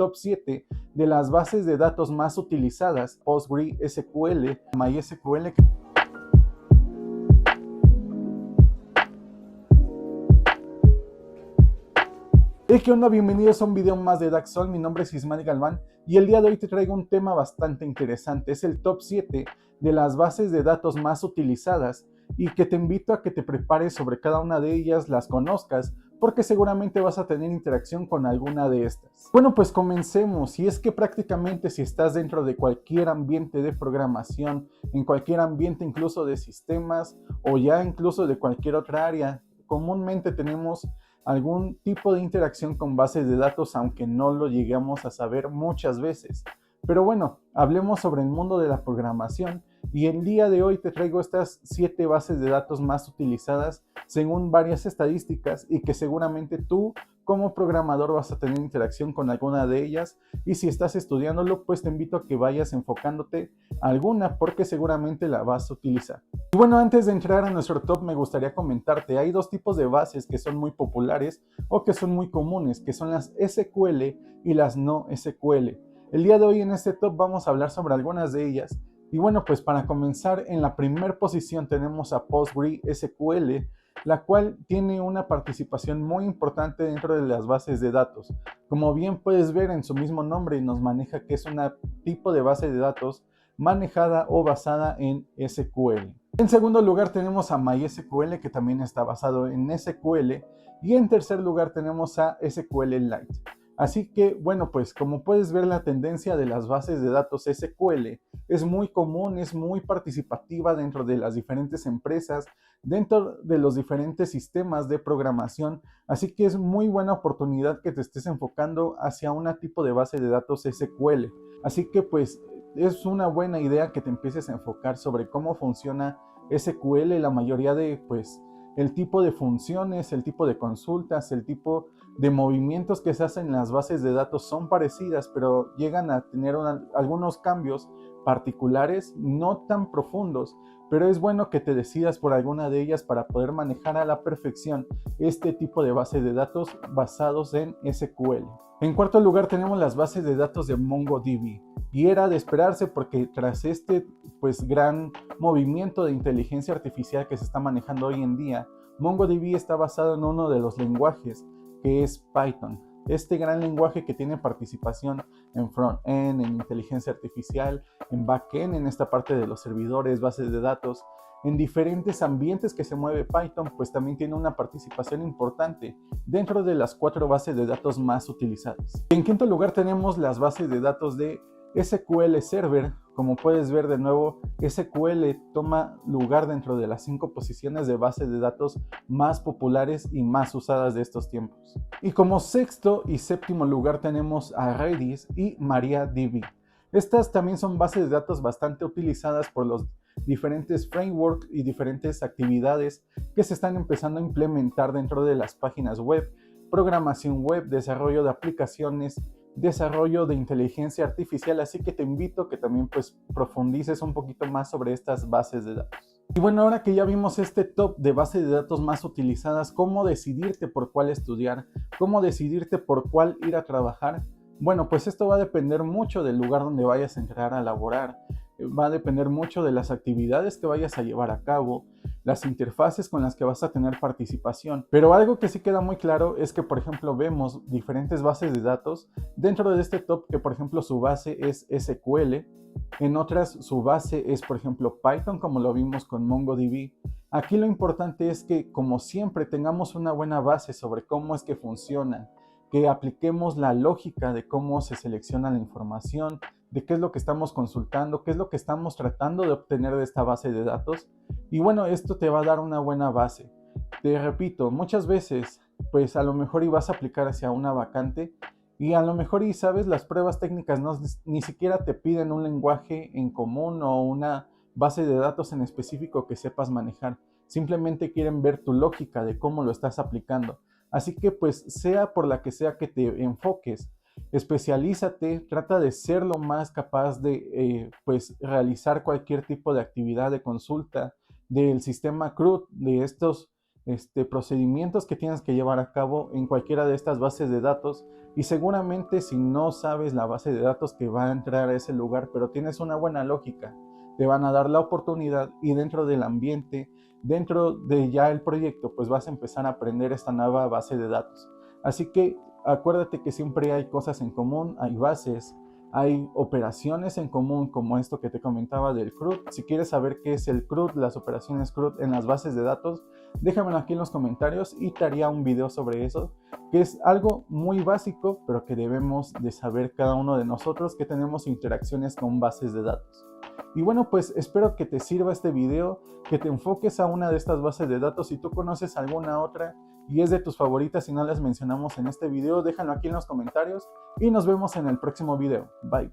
top 7 de las bases de datos más utilizadas: PostgreSQL, MySQL. Hey, ¿qué onda? Bienvenidos a un video más de Daxol. Mi nombre es Ismael Galván y el día de hoy te traigo un tema bastante interesante. Es el top 7 de las bases de datos más utilizadas y que te invito a que te prepares sobre cada una de ellas, las conozcas, porque seguramente vas a tener interacción con alguna de estas. Bueno, pues comencemos. Y es que prácticamente si estás dentro de cualquier ambiente de programación, en cualquier ambiente incluso de sistemas o ya incluso de cualquier otra área, comúnmente tenemos algún tipo de interacción con bases de datos, aunque no lo lleguemos a saber muchas veces. Pero bueno, hablemos sobre el mundo de la programación y el día de hoy te traigo estas 7 bases de datos más utilizadas según varias estadísticas y que seguramente tú como programador vas a tener interacción con alguna de ellas, y si estás estudiándolo pues te invito a que vayas enfocándote a alguna porque seguramente la vas a utilizar. Y bueno, antes de entrar a nuestro top me gustaría comentarte, hay dos tipos de bases que son muy populares o que son muy comunes, que son las SQL y las no SQL. El día de hoy en este top vamos a hablar sobre algunas de ellas. Y bueno, pues para comenzar, en la primera posición tenemos a PostgreSQL, la cual tiene una participación muy importante dentro de las bases de datos. Como bien puedes ver en su mismo nombre, nos maneja que es un tipo de base de datos manejada o basada en SQL. En segundo lugar tenemos a MySQL, que también está basado en SQL, y en tercer lugar tenemos a SQLite. Así que bueno, pues como puedes ver, la tendencia de las bases de datos SQL es muy común, es muy participativa dentro de las diferentes empresas, dentro de los diferentes sistemas de programación, así que es muy buena oportunidad que te estés enfocando hacia un tipo de base de datos SQL. Así que pues es una buena idea que te empieces a enfocar sobre cómo funciona SQL, la mayoría de pues el tipo de funciones, el tipo de consultas, el tipo de movimientos que se hacen en las bases de datos son parecidas, pero llegan a tener algunos cambios particulares, no tan profundos, pero es bueno que te decidas por alguna de ellas para poder manejar a la perfección este tipo de base de datos basados en SQL. En cuarto lugar tenemos las bases de datos de MongoDB, y era de esperarse porque tras este pues gran movimiento de inteligencia artificial que se está manejando hoy en día, MongoDB está basado en uno de los lenguajes que es Python. Este gran lenguaje que tiene participación en front-end, en inteligencia artificial, en back-end, en esta parte de los servidores, bases de datos, en diferentes ambientes que se mueve Python, pues también tiene una participación importante dentro de las 4 bases de datos más utilizadas. En quinto lugar tenemos las bases de datos de SQL Server. Como puedes ver, de nuevo, SQL toma lugar dentro de las 5 posiciones de bases de datos más populares y más usadas de estos tiempos. Y como sexto y séptimo lugar tenemos a Redis y MariaDB. Estas también son bases de datos bastante utilizadas por los diferentes frameworks y diferentes actividades que se están empezando a implementar dentro de las páginas web, programación web, desarrollo de aplicaciones, desarrollo de inteligencia artificial, así que te invito a que también pues profundices un poquito más sobre estas bases de datos. Y bueno, ahora que ya vimos este top de bases de datos más utilizadas, ¿cómo decidirte por cuál estudiar? ¿Cómo decidirte por cuál ir a trabajar? Bueno, pues esto va a depender mucho del lugar donde vayas a entrar a laborar, va a depender mucho de las actividades que vayas a llevar a cabo, las interfaces con las que vas a tener participación. Pero algo que sí queda muy claro es que, por ejemplo, vemos diferentes bases de datos dentro de este top que, por ejemplo, su base es SQL, en otras su base es, por ejemplo, Python, como lo vimos con MongoDB. Aquí lo importante es que, como siempre, tengamos una buena base sobre cómo es que funciona, que apliquemos la lógica de cómo se selecciona la información, de qué es lo que estamos consultando, qué es lo que estamos tratando de obtener de esta base de datos. Y bueno, esto te va a dar una buena base. Te repito, muchas veces, pues a lo mejor ibas a aplicar hacia una vacante y a lo mejor, y sabes, las pruebas técnicas ni siquiera te piden un lenguaje en común o una base de datos en específico que sepas manejar. Simplemente quieren ver tu lógica de cómo lo estás aplicando. Así que pues sea por la que sea que te enfoques, especialízate, trata de ser lo más capaz de pues realizar cualquier tipo de actividad de consulta del sistema CRUD, de estos procedimientos que tienes que llevar a cabo en cualquiera de estas bases de datos, y seguramente si no sabes la base de datos que va a entrar a ese lugar, pero tienes una buena lógica, te van a dar la oportunidad y dentro del ambiente, dentro de ya el proyecto, pues vas a empezar a aprender esta nueva base de datos. Así que acuérdate que siempre hay cosas en común, hay bases, hay operaciones en común como esto que te comentaba del CRUD. Si quieres saber qué es el CRUD, las operaciones CRUD en las bases de datos, déjamelo aquí en los comentarios y te haría un video sobre eso, que es algo muy básico, pero que debemos de saber cada uno de nosotros que tenemos interacciones con bases de datos. Y bueno, pues espero que te sirva este video, que te enfoques a una de estas bases de datos. Si tú conoces alguna otra y es de tus favoritas y no las mencionamos en este video, déjalo aquí en los comentarios y nos vemos en el próximo video. Bye.